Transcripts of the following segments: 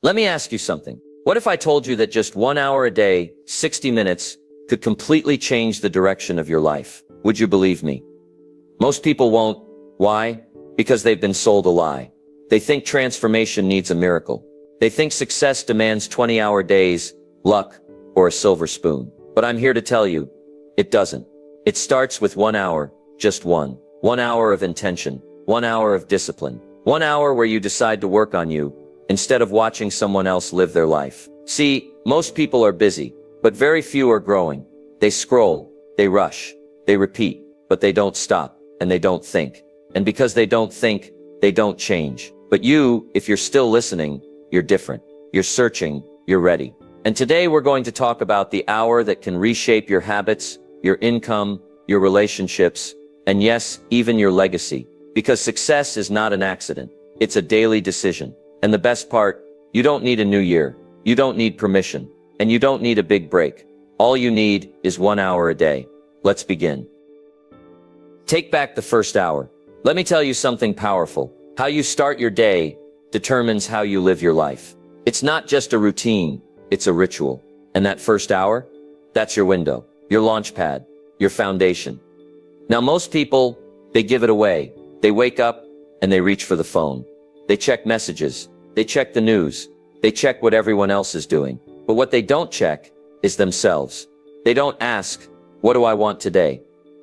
Let me ask you something. What if I told you that just 1 hour a day, 60 minutes, could completely change the direction of your life? Would you believe me? Most people won't. Why? Because they've been sold a lie. They think transformation needs a miracle. They think success demands 20-hour days, luck, or a silver spoon. But I'm here to tell you, it doesn't. It starts with 1 hour, just one. 1 hour of intention, 1 hour of discipline, 1 hour where you decide to work on you, instead of watching someone else live their life. See, most people are busy, but very few are growing. They scroll, they rush, they repeat, but they don't stop, and they don't think. And because they don't think, they don't change. But you, if you're still listening, you're different. You're searching, you're ready. And today we're going to talk about the hour that can reshape your habits, your income, your relationships, and yes, even your legacy. Because success is not an accident. It's a daily decision. And the best part, you don't need a new year. You don't need permission. And you don't need a big break. All you need is 1 hour a day. Let's begin. Take back the first hour. Let me tell you something powerful. How you start your day determines how you live your life. It's not just a routine, it's a ritual. And that first hour, that's your window, your launch pad, your foundation. Now most people, they give it away. They wake up and they reach for the phone. They check messages. They check the news. They check what everyone else is doing. But what they don't check is themselves. They don't ask, what do I want today?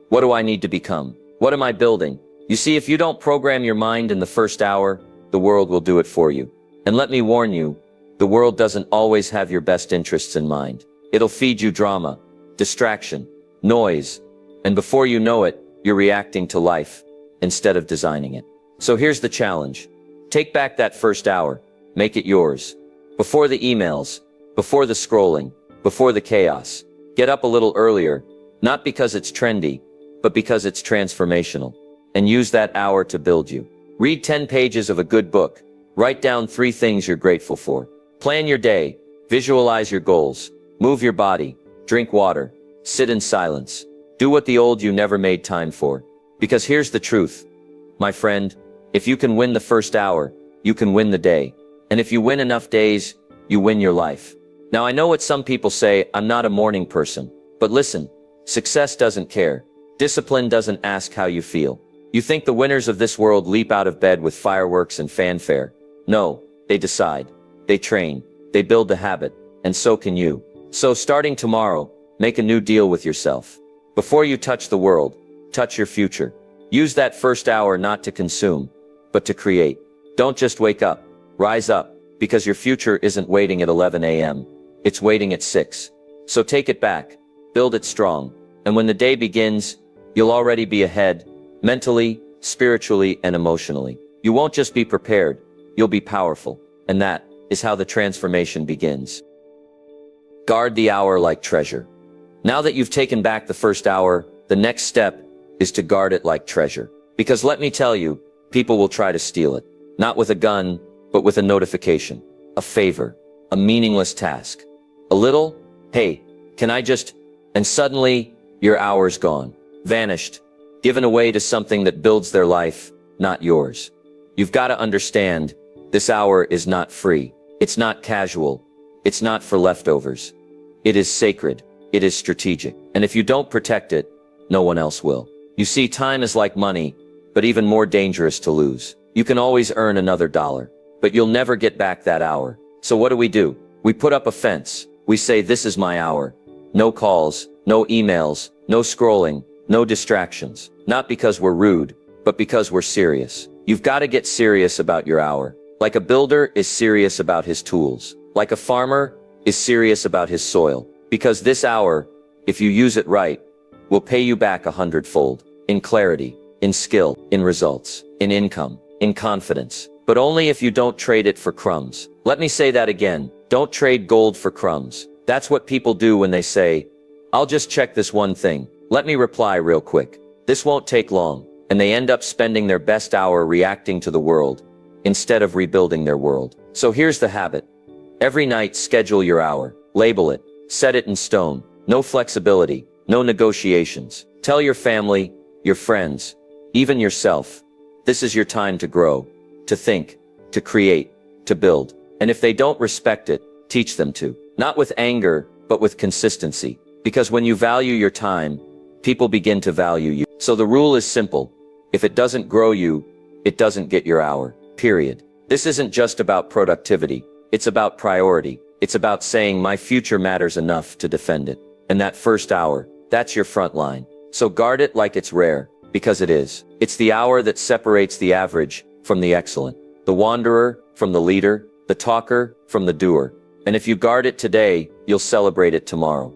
What do I need to become? What am I building? You see, if you don't program your mind in the first hour, the world will do it for you. And let me warn you, the world doesn't always have your best interests in mind. It'll feed you drama, distraction, noise, and before you know it, you're reacting to life instead of designing it. So here's the challenge. Take back that first hour. Make it yours. Before the emails, before the scrolling, before the chaos. Get up a little earlier, not because it's trendy, but because it's transformational. And use that hour to build you. Read 10 pages of a good book. Write down 3 things you're grateful for. Plan your day. Visualize your goals. Move your body. Drink water. Sit in silence. Do what the old you never made time for. Because here's the truth. My friend, if you can win the first hour, you can win the day. And if you win enough days, you win your life. Now I know what some people say, I'm not a morning person. But listen, success doesn't care. Discipline doesn't ask how you feel. You think the winners of this world leap out of bed with fireworks and fanfare. No, they decide. They train. They build the habit. And so can you. So starting tomorrow, make a new deal with yourself. Before you touch the world, touch your future. Use that first hour not to consume, but to create. Don't just wake up. Rise up, because your future isn't waiting at 11 a.m. It's waiting at 6. So take it back. Build it strong. And when the day begins, you'll already be ahead. Mentally, spiritually, and emotionally. You won't just be prepared, you'll be powerful. And that is how the transformation begins. Guard the hour like treasure. Now that you've taken back the first hour, the next step is to guard it like treasure. Because let me tell you, people will try to steal it. Not with a gun, but with a notification, a favor, a meaningless task. A little, hey, can I just, and suddenly, your hour's gone, vanished. Given away to something that builds their life, not yours. You've got to understand, this hour is not free. It's not casual. It's not for leftovers. It is sacred. It is strategic. And if you don't protect it, no one else will. You see, time is like money, but even more dangerous to lose. You can always earn another dollar, but you'll never get back that hour. So what do? We put up a fence. We say, this is my hour. No calls, no emails, no scrolling, no distractions. Not because we're rude, but because we're serious. You've got to get serious about your hour. Like a builder is serious about his tools. Like a farmer is serious about his soil. Because this hour, if you use it right, will pay you back 100-fold. In clarity, in skill, in results, in income, in confidence. But only if you don't trade it for crumbs. Let me say that again. Don't trade gold for crumbs. That's what people do when they say, I'll just check this one thing. Let me reply real quick. This won't take long. And they end up spending their best hour reacting to the world, instead of rebuilding their world. So here's the habit. Every night, schedule your hour. Label it. Set it in stone. No flexibility. No negotiations. Tell your family, your friends, even yourself. This is your time to grow, to think, to create, to build. And if they don't respect it, teach them to. Not with anger, but with consistency. Because when you value your time, people begin to value you. So the rule is simple. If it doesn't grow you, it doesn't get your hour. Period. This isn't just about productivity. It's about priority. It's about saying my future matters enough to defend it. And that first hour, that's your front line. So guard it like it's rare, because it is. It's the hour that separates the average from the excellent, the wanderer from the leader, the talker from the doer. And if you guard it today, you'll celebrate it tomorrow.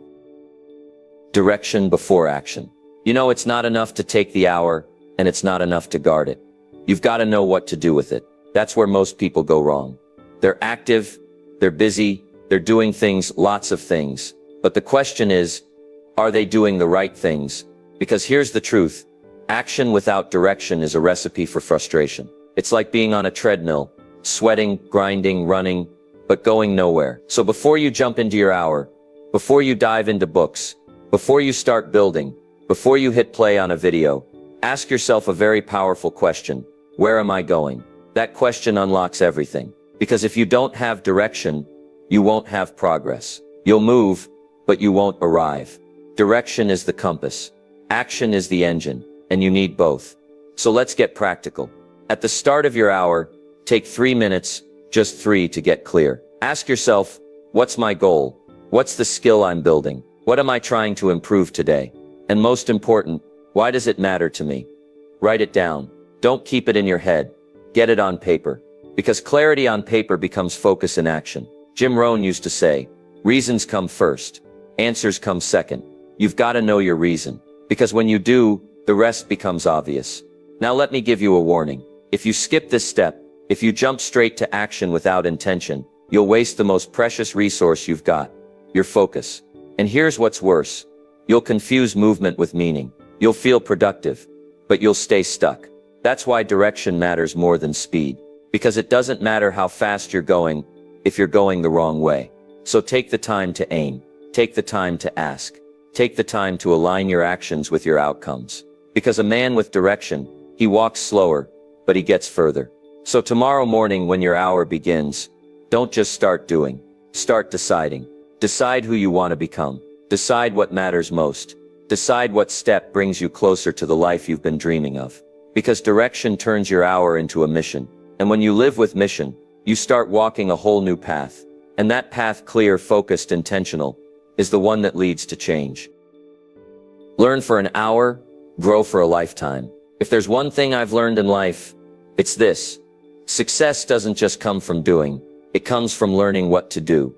Direction before action. You know, it's not enough to take the hour, and it's not enough to guard it. You've got to know what to do with it. That's where most people go wrong. They're active, they're busy, they're doing things, lots of things. But the question is, are they doing the right things? Because here's the truth. Action without direction is a recipe for frustration. It's like being on a treadmill, sweating, grinding, running, but going nowhere. So before you jump into your hour, before you dive into books, before you start building, before you hit play on a video, ask yourself a very powerful question. Where am I going? That question unlocks everything. Because if you don't have direction, you won't have progress. You'll move, but you won't arrive. Direction is the compass. Action is the engine, and you need both. So let's get practical. At the start of your hour, take 3 minutes, just 3 to get clear. Ask yourself, what's my goal? What's the skill I'm building? What am I trying to improve today? And most important, why does it matter to me? Write it down. Don't keep it in your head. Get it on paper. Because clarity on paper becomes focus in action. Jim Rohn used to say, reasons come first. Answers come second. You've got to know your reason. Because when you do, the rest becomes obvious. Now let me give you a warning. If you skip this step, if you jump straight to action without intention, you'll waste the most precious resource you've got, your focus. And here's what's worse. You'll confuse movement with meaning. You'll feel productive, but you'll stay stuck. That's why direction matters more than speed. Because it doesn't matter how fast you're going if you're going the wrong way. So take the time to aim. Take the time to ask. Take the time to align your actions with your outcomes. Because a man with direction, he walks slower, but he gets further. So tomorrow morning when your hour begins, don't just start doing. Start deciding. Decide who you want to become. Decide what matters most. Decide what step brings you closer to the life you've been dreaming of. Because direction turns your hour into a mission. And when you live with mission, you start walking a whole new path. And that path, clear, focused, intentional, is the one that leads to change. Learn for an hour, grow for a lifetime. If there's one thing I've learned in life, it's this. Success doesn't just come from doing, it comes from learning what to do.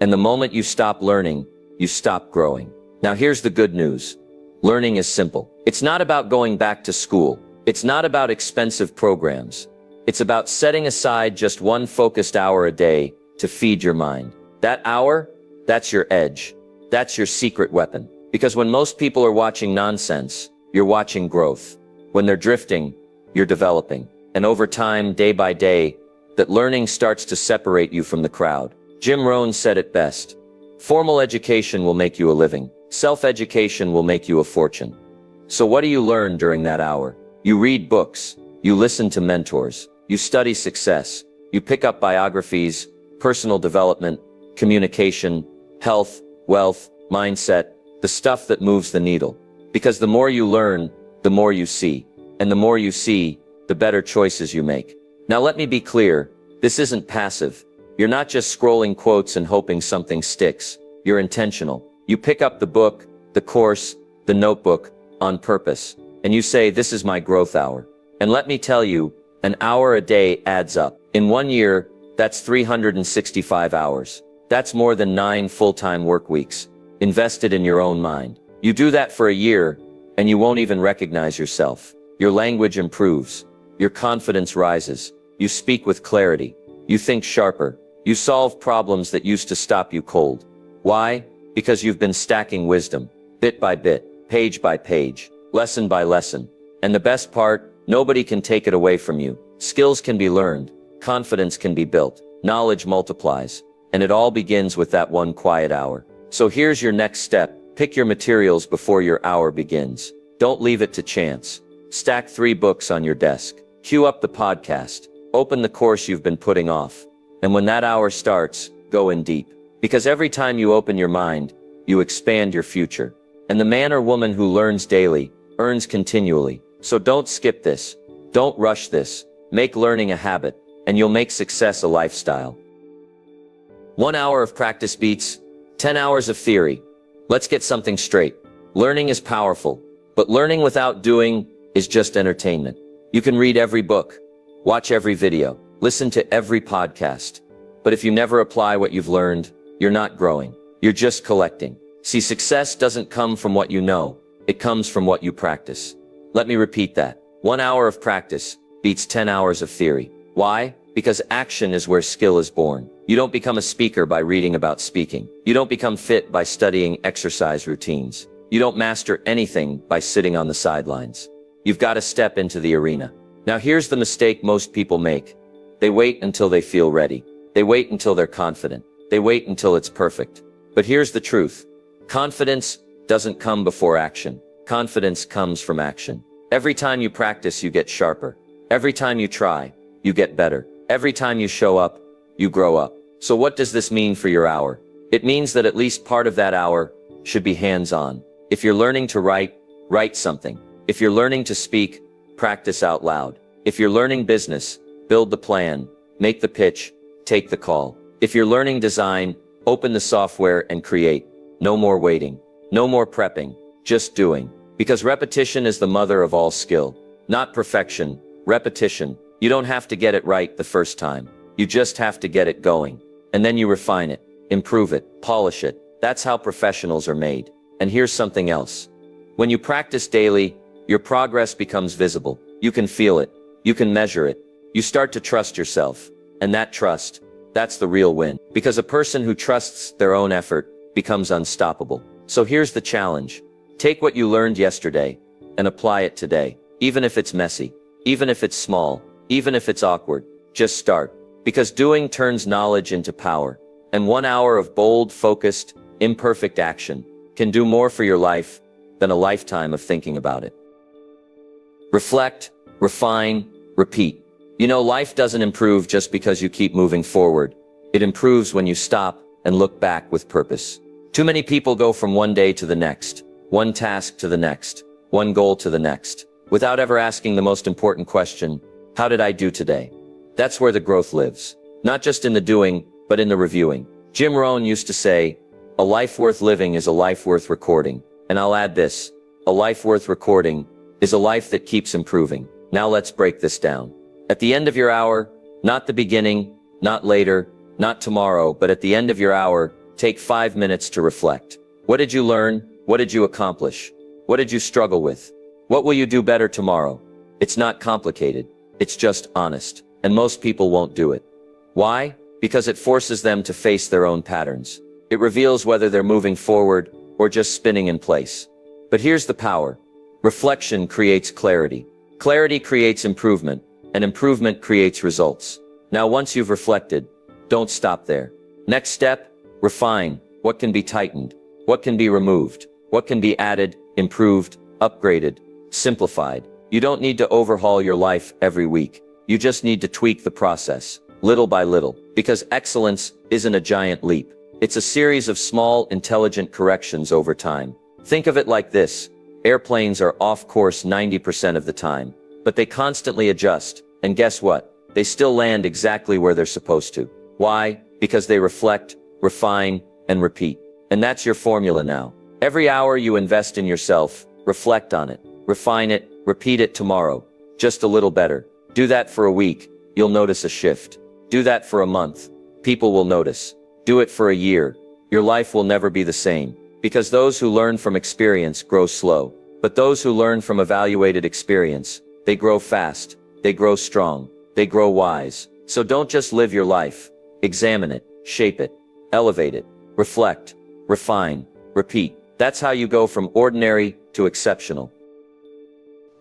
And the moment you stop learning, you stop growing. Now here's the good news. Learning is simple. It's not about going back to school. It's not about expensive programs. It's about setting aside just one focused hour a day to feed your mind. That hour, that's your edge. That's your secret weapon. Because when most people are watching nonsense, you're watching growth. When they're drifting, you're developing. And over time, day by day, that learning starts to separate you from the crowd. Jim Rohn said it best. Formal education will make you a living. Self-education will make you a fortune. So what do you learn during that hour? You read books. You listen to mentors. You study success. You pick up biographies, personal development, communication, health, wealth, mindset, the stuff that moves the needle. Because the more you learn, the more you see. And the more you see, the better choices you make. Now let me be clear, this isn't passive. You're not just scrolling quotes and hoping something sticks. You're intentional. You pick up the book, the course, the notebook, on purpose. And you say, this is my growth hour. And let me tell you, an hour a day adds up. In 1 year, that's 365 hours. That's more than 9 full-time work weeks, invested in your own mind. You do that for a year, and you won't even recognize yourself. Your language improves. Your confidence rises. You speak with clarity. You think sharper. You solve problems that used to stop you cold. Why? Because you've been stacking wisdom, bit by bit, page by page, lesson by lesson. And the best part, nobody can take it away from you. Skills can be learned. Confidence can be built. Knowledge multiplies. And it all begins with that one quiet hour. So here's your next step. Pick your materials before your hour begins. Don't leave it to chance. Stack 3 books on your desk. Queue up the podcast. Open the course you've been putting off. And when that hour starts, go in deep. Because every time you open your mind, you expand your future. And the man or woman who learns daily, earns continually. So don't skip this. Don't rush this. Make learning a habit, and you'll make success a lifestyle. 1 hour of practice beats 10 hours of theory. Let's get something straight. Learning is powerful, but learning without doing is just entertainment. You can read every book, watch every video, listen to every podcast. But if you never apply what you've learned, you're not growing. You're just collecting. See, success doesn't come from what you know. It comes from what you practice. Let me repeat that. 1 hour of practice beats 10 hours of theory. Why? Because action is where skill is born. You don't become a speaker by reading about speaking. You don't become fit by studying exercise routines. You don't master anything by sitting on the sidelines. You've got to step into the arena. Now here's the mistake most people make. They wait until they feel ready. They wait until they're confident. They wait until it's perfect. But here's the truth. Confidence doesn't come before action. Confidence comes from action. Every time you practice, you get sharper. Every time you try, you get better. Every time you show up, you grow up. So what does this mean for your hour? It means that at least part of that hour should be hands-on. If you're learning to write, write something. If you're learning to speak, practice out loud. If you're learning business, build the plan, make the pitch, take the call. If you're learning design, open the software and create. No more waiting. No more prepping. Just doing. Because repetition is the mother of all skill. Not perfection, repetition. You don't have to get it right the first time. You just have to get it going. And then you refine it, improve it, polish it. That's how professionals are made. And here's something else. When you practice daily, your progress becomes visible. You can feel it. You can measure it. You start to trust yourself. And that trust, that's the real win. Because a person who trusts their own effort becomes unstoppable. So here's the challenge. Take what you learned yesterday and apply it today. Even if it's messy, even if it's small, even if it's awkward, just start. Because doing turns knowledge into power. And 1 hour of bold, focused, imperfect action can do more for your life than a lifetime of thinking about it. Reflect, refine, repeat. You know, life doesn't improve just because you keep moving forward. It improves when you stop and look back with purpose. Too many people go from one day to the next, one task to the next, one goal to the next, without ever asking the most important question, how did I do today? That's where the growth lives. Not just in the doing, but in the reviewing. Jim Rohn used to say, a life worth living is a life worth recording. And I'll add this, a life worth recording is a life that keeps improving. Now let's break this down. At the end of your hour, not the beginning, not later, not tomorrow, but at the end of your hour, take 5 minutes to reflect. What did you learn? What did you accomplish? What did you struggle with? What will you do better tomorrow? It's not complicated. It's just honest. And most people won't do it. Why? Because it forces them to face their own patterns. It reveals whether they're moving forward or just spinning in place. But here's the power. Reflection creates clarity. Clarity creates improvement, and improvement creates results. Now, once you've reflected, don't stop there. Next step, refine. What can be tightened? What can be removed? What can be added, improved, upgraded, simplified? You don't need to overhaul your life every week. You just need to tweak the process, little by little, because excellence isn't a giant leap. It's a series of small, intelligent corrections over time. Think of it like this. Airplanes are off course 90% of the time, but they constantly adjust. And guess what? They still land exactly where they're supposed to. Why? Because they reflect, refine, and repeat. And that's your formula now. Every hour you invest in yourself, reflect on it, refine it, repeat it tomorrow. Just a little better. Do that for a week, you'll notice a shift. Do that for a month, people will notice. Do it for a year, your life will never be the same. Because those who learn from experience grow slow. But those who learn from evaluated experience, they grow fast, they grow strong, they grow wise. So don't just live your life. Examine it, shape it, elevate it, reflect, refine, repeat. That's how you go from ordinary to exceptional.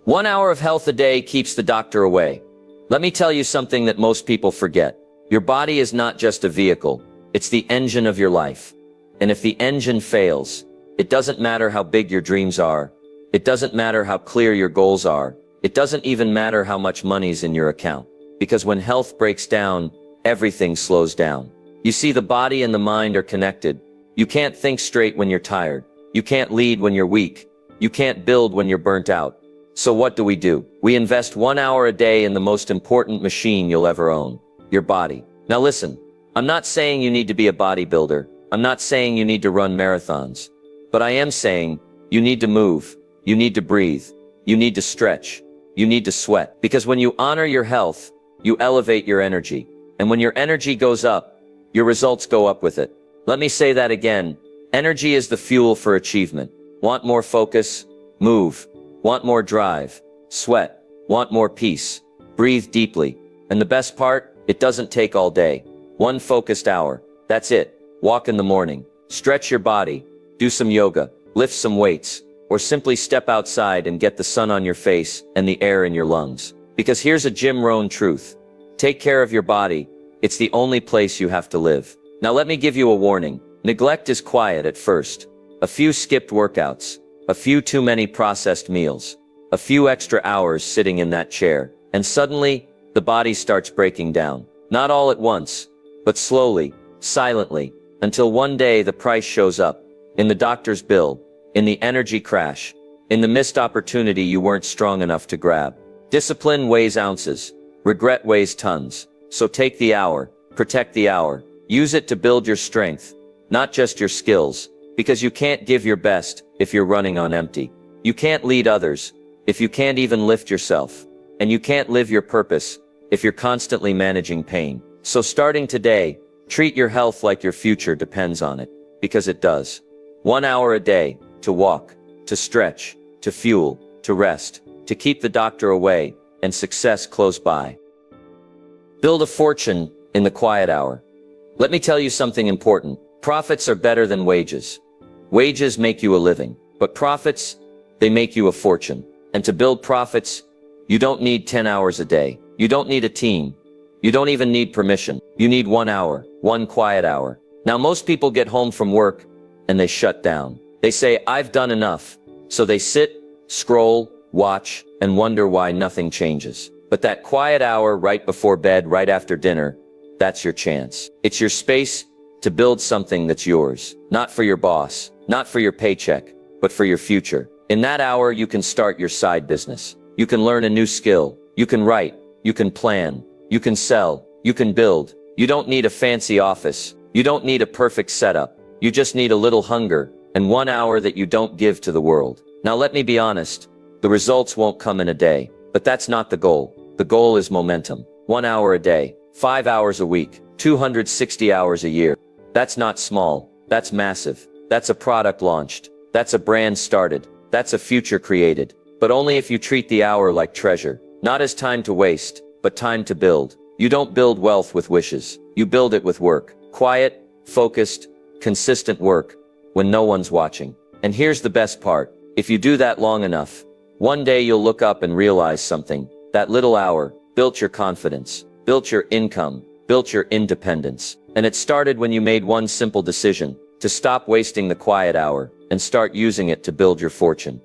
1 hour of health a day keeps the doctor away. Let me tell you something that most people forget. Your body is not just a vehicle. It's the engine of your life. And if the engine fails, it doesn't matter how big your dreams are. It doesn't matter how clear your goals are. It doesn't even matter how much money's in your account. Because when health breaks down, everything slows down. You see, the body and the mind are connected. You can't think straight when you're tired. You can't lead when you're weak. You can't build when you're burnt out. So what do? We invest 1 hour a day in the most important machine you'll ever own, your body. Now listen, I'm not saying you need to be a bodybuilder. I'm not saying you need to run marathons. But I am saying you need to move. You need to breathe. You need to stretch. You need to sweat. Because when you honor your health, you elevate your energy. And when your energy goes up, your results go up with it. Let me say that again. Energy is the fuel for achievement. Want more focus? Move. Want more drive? Sweat. Want more peace? Breathe deeply. And the best part? It doesn't take all day. 1 focused hour. That's it. Walk in the morning. Stretch your body. Do some yoga. Lift some weights. Or simply step outside and get the sun on your face and the air in your lungs. Because here's a Jim Rohn truth. Take care of your body. It's the only place you have to live. Now let me give you a warning. Neglect is quiet at first. A few skipped workouts. A few too many processed meals. A few extra hours sitting in that chair. And suddenly, the body starts breaking down. Not all at once, but slowly, silently, until one day the price shows up. In the doctor's bill. In the energy crash. In the missed opportunity you weren't strong enough to grab. Discipline weighs ounces. Regret weighs tons. So take the hour. Protect the hour. Use it to build your strength. Not just your skills. Because you can't give your best if you're running on empty. You can't lead others if you can't even lift yourself. And you can't live your purpose if you're constantly managing pain. So starting today, treat your health like your future depends on it. Because it does. 1 hour a day, to walk, to stretch, to fuel, to rest, to keep the doctor away, and success close by. Build a fortune in the quiet hour. Let me tell you something important. Profits are better than wages. Wages make you a living, but profits, they make you a fortune. And to build profits, you don't need 10 hours a day. You don't need a team. You don't even need permission. You need 1 hour, 1 quiet hour. Now most people get home from work and they shut down. They say, I've done enough. So they sit, scroll, watch, and wonder why nothing changes. But that quiet hour right before bed, right after dinner, that's your chance. It's your space to build something that's yours. Not for your boss, not for your paycheck, but for your future. In that hour, you can start your side business. You can learn a new skill. You can write. You can plan. You can sell. You can build. You don't need a fancy office. You don't need a perfect setup. You just need a little hunger and 1 hour that you don't give to the world. Now let me be honest. The results won't come in a day, but that's not the goal. The goal is momentum. 1 hour a day, 5 hours a week, 260 hours a year. That's not small. That's massive. That's a product launched. That's a brand started. That's a future created. But only if you treat the hour like treasure. Not as time to waste, but time to build. You don't build wealth with wishes. You build it with work. Quiet, focused, consistent work when no one's watching. And here's the best part. If you do that long enough, one day you'll look up and realize something. That little hour built your confidence, built your income, built your independence. And it started when you made one simple decision to stop wasting the quiet hour and start using it to build your fortune.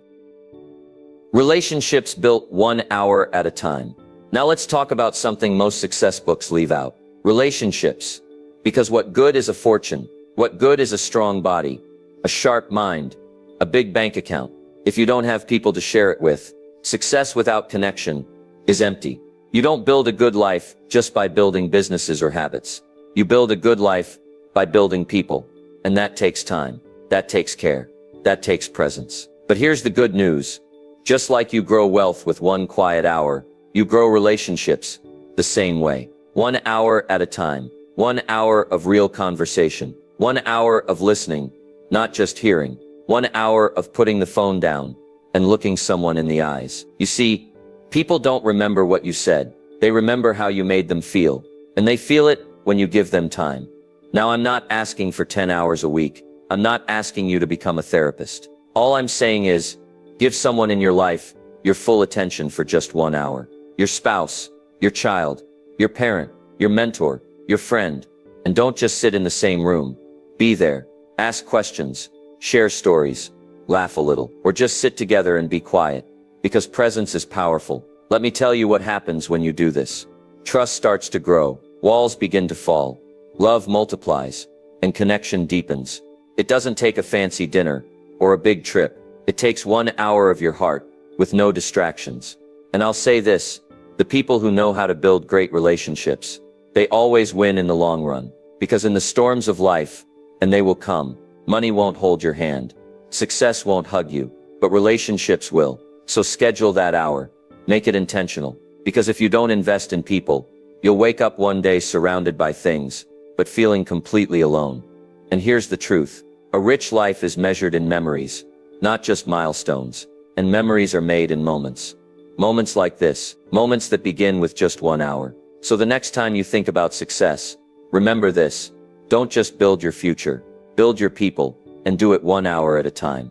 Relationships built 1 hour at a time. Now let's talk about something most success books leave out. Relationships. Because what good is a fortune? What good is a strong body? A sharp mind? A big bank account? If you don't have people to share it with? Success without connection is empty. You don't build a good life just by building businesses or habits. You build a good life by building people. And that takes time. That takes care. That takes presence. But here's the good news. Just like you grow wealth with 1 quiet hour, you grow relationships the same way. 1 hour at a time. 1 hour of real conversation. 1 hour of listening, not just hearing. 1 hour of putting the phone down and looking someone in the eyes. You see, people don't remember what you said. They remember how you made them feel. And they feel it when you give them time. Now, I'm not asking for 10 hours a week. I'm not asking you to become a therapist. All I'm saying is, give someone in your life your full attention for just 1 hour. Your spouse, your child, your parent, your mentor, your friend. And don't just sit in the same room. Be there. Ask questions. Share stories. Laugh a little. Or just sit together and be quiet. Because presence is powerful. Let me tell you what happens when you do this. Trust starts to grow. walls begin to fall, love multiplies, and connection deepens. It doesn't take a fancy dinner or a big trip. It takes 1 hour of your heart with no distractions. And I'll say this, the people who know how to build great relationships, they always win in the long run, because in the storms of life, and they will come, money won't hold your hand, success won't hug you, but relationships will. So schedule that hour, make it intentional, because if you don't invest in people, you'll wake up one day surrounded by things, but feeling completely alone. And here's the truth, a rich life is measured in memories, not just milestones, and memories are made in moments. Moments like this, moments that begin with just 1 hour. So the next time you think about success, remember this, don't just build your future, build your people, and do it 1 hour at a time.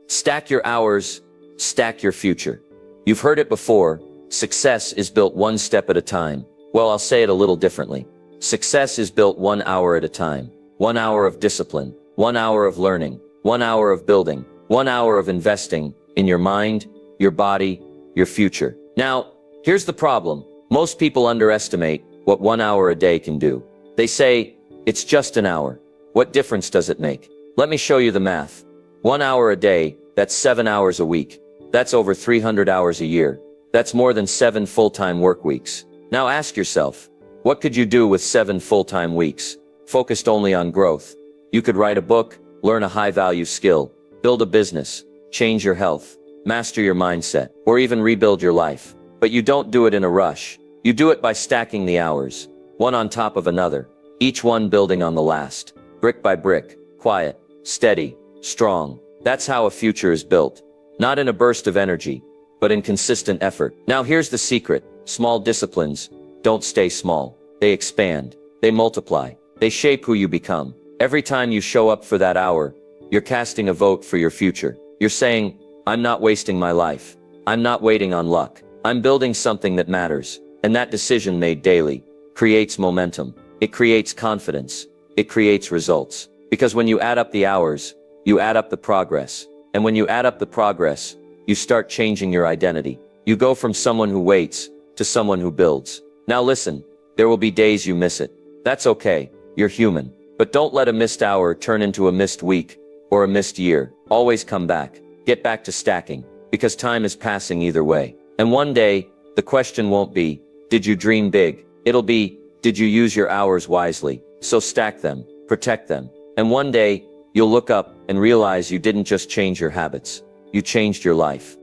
Stack your hours, stack your future. You've heard it before, success is built one step at a time. Well, I'll say it a little differently. Success is built 1 hour at a time. 1 hour of discipline, 1 hour of learning, 1 hour of building, 1 hour of investing in your mind, your body, your future. Now, here's the problem. Most people underestimate what 1 hour a day can do. They say, it's just an hour. What difference does it make? Let me show you the math. 1 hour a day, that's 7 hours a week. That's over 300 hours a year. That's more than 7 full-time work weeks. Now ask yourself, what could you do with 7 full-time weeks, focused only on growth? You could write a book, learn a high-value skill, build a business, change your health, master your mindset, or even rebuild your life. But you don't do it in a rush. You do it by stacking the hours, one on top of another, each one building on the last, brick by brick, quiet, steady, strong. That's how a future is built. Not in a burst of energy, but in consistent effort. Now here's the secret. Small disciplines don't stay small. They expand. They multiply. They shape who you become. Every time you show up for that hour, you're casting a vote for your future. You're saying, I'm not wasting my life. I'm not waiting on luck. I'm building something that matters. And that decision made daily creates momentum. It creates confidence. It creates results. Because when you add up the hours, you add up the progress. And when you add up the progress, you start changing your identity. You go from someone who waits to someone who builds. Now listen, there will be days you miss it. That's okay. You're human. But don't let a missed hour turn into a missed week or a missed year. Always come back. Get back to stacking, because time is passing either way. And one day, the question won't be, did you dream big? It'll be, did you use your hours wisely? So stack them, protect them. And one day, you'll look up and realize you didn't just change your habits, you changed your life.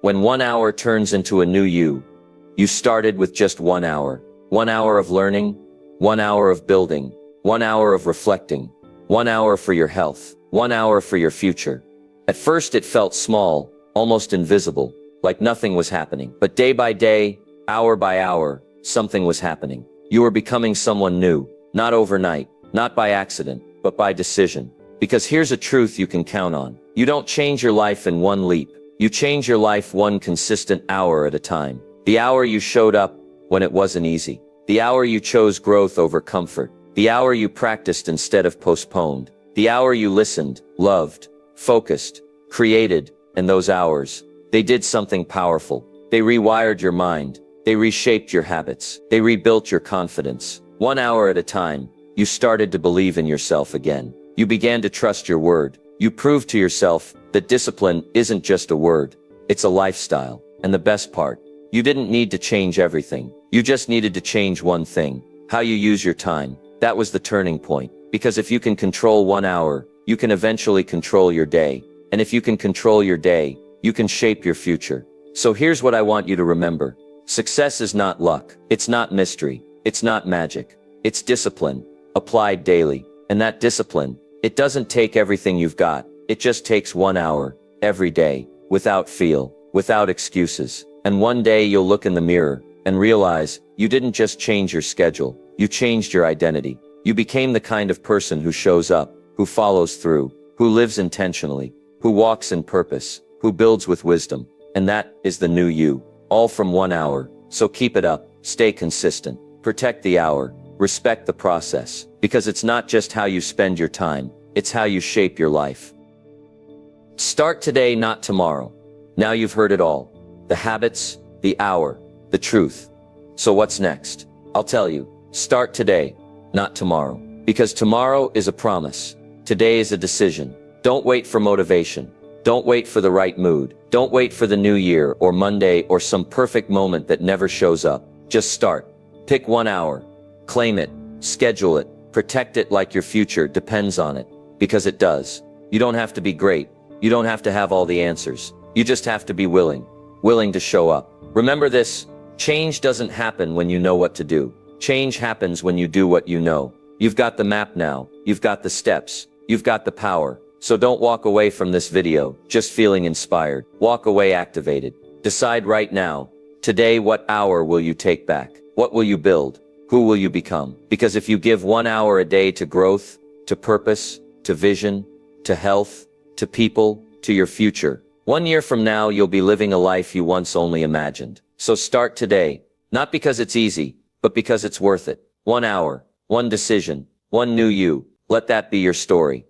When 1 hour turns into a new you started with just 1 hour. 1 hour of learning, 1 hour of building, 1 hour of reflecting, 1 hour for your health, 1 hour for your future. At first it felt small, almost invisible, like nothing was happening. But day by day, hour by hour, something was happening. You were becoming someone new, not overnight, not by accident, but by decision. Because here's a truth you can count on. You don't change your life in one leap. You change your life one consistent hour at a time. The hour you showed up when it wasn't easy. The hour you chose growth over comfort. The hour you practiced instead of postponed. The hour you listened, loved, focused, created, and those hours, they did something powerful. They rewired your mind. They reshaped your habits. They rebuilt your confidence. 1 hour at a time, you started to believe in yourself again. You began to trust your word. You proved to yourself that discipline isn't just a word. It's a lifestyle. And the best part, you didn't need to change everything. You just needed to change one thing, how you use your time. That was the turning point. Because if you can control 1 hour, you can eventually control your day. And if you can control your day, you can shape your future. So here's what I want you to remember. Success is not luck. It's not mystery. It's not magic. It's discipline, applied daily. And that discipline, it doesn't take everything you've got. It just takes 1 hour, every day, without feel, without excuses. And one day you'll look in the mirror and realize you didn't just change your schedule. You changed your identity. You became the kind of person who shows up, who follows through, who lives intentionally, who walks in purpose, who builds with wisdom. And that is the new you, all from 1 hour. So keep it up, stay consistent, protect the hour, respect the process, because it's not just how you spend your time, it's how you shape your life. Start today, not tomorrow. Now you've heard it all. The habits, the hour, the truth. So what's next? I'll tell you, start today, not tomorrow. Because tomorrow is a promise. Today is a decision. Don't wait for motivation. Don't wait for the right mood. Don't wait for the new year or Monday or some perfect moment that never shows up. Just start. Pick 1 hour. Claim it. Schedule it. Protect it like your future depends on it. Because it does. You don't have to be great. You don't have to have all the answers. You just have to be willing. Willing to show up. Remember this, change doesn't happen when you know what to do. Change happens when you do what you know. You've got the map now. You've got the steps. You've got the power. So don't walk away from this video just feeling inspired. Walk away activated. Decide right now, today what hour will you take back? What will you build? Who will you become? Because if you give 1 hour a day to growth, to purpose, to vision, to health, to people, to your future, 1 year from now you'll be living a life you once only imagined. So start today, not because it's easy, but because it's worth it. 1 hour, one decision, one new you. Let that be your story.